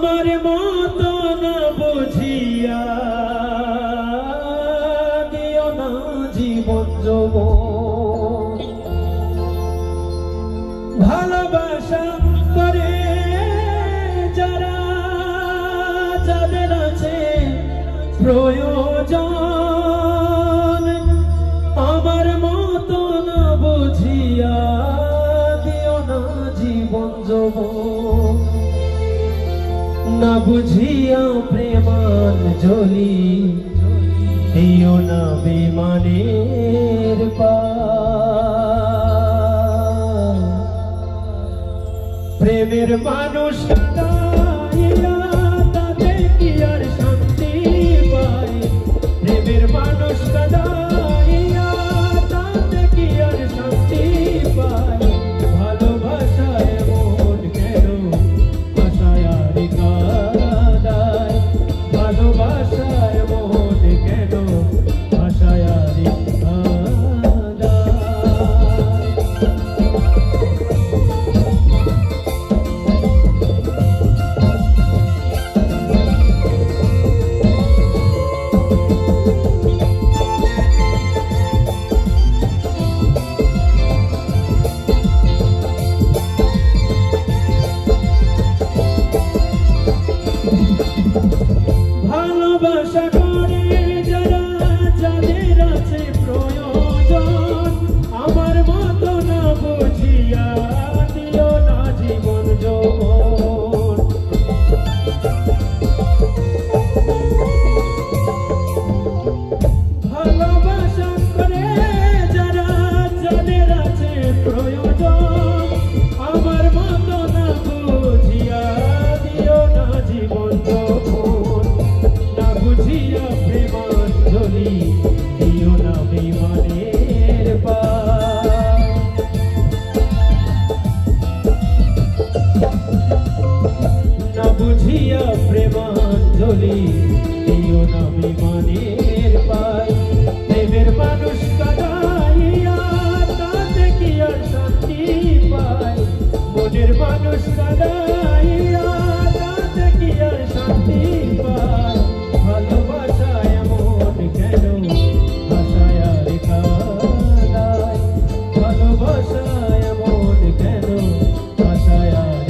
আমার মতো না বুঝিয়া দিও না জীবন যৌবন। ভালোবাসা করে যারা যাদের আছে প্রয়োজন, আমার মতো না বুঝিয়া দিও না জীবন যৌবন। না বুঝিয়া প্রেমাঞ্জলি দিও না বিমানের প্রেমের মানুষ কাঁদাইয়া তাতে কি আর শান্তি পায়। প্রেমের মানুষ কাঁদাইয়া তাতে কি আর শান্তি পায়। ভালোবাসায় মন কেন ভাষায় আর কাঁদায়। ভালোবাসায় মন কেন ভাষায় আর ভালোবাসা করে যারা যাদের আছে প্রয়োজন, আমার মতো না বুঝিয়া দিও না জীবন যৌবন। ভালোবাসা করে যারা যাদের আছে প্রয়োজন, আমার মতো না বুঝিয়া দিও না জীবন যৌবন। বুঝিয়া প্রেমাঞ্জলি দিও না বিমানের না বুঝিয়া প্রেমাঞ্জলি দিও না বিমানের পায়। প্রেমের মানুষ কাঁদাইয়া তাতে কি আর শান্তি পায়। মনের মানুষ কাঁদাইয়া তাতে কি আর শান্তি পায়। ভালোবাসায় মন কেন ভাষায় আর কাঁদায়। ভালোবাসায় মন কেন ভাষায় আর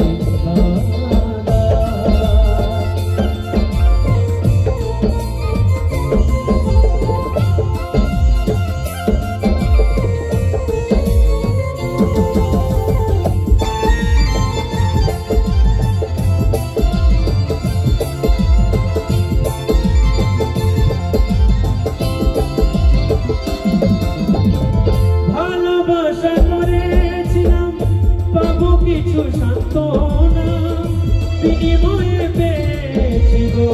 ভালোবাসা করেছিলাম পাবো কিছু সান্ত্বনা, বিনিময়ে পেয়েছি গো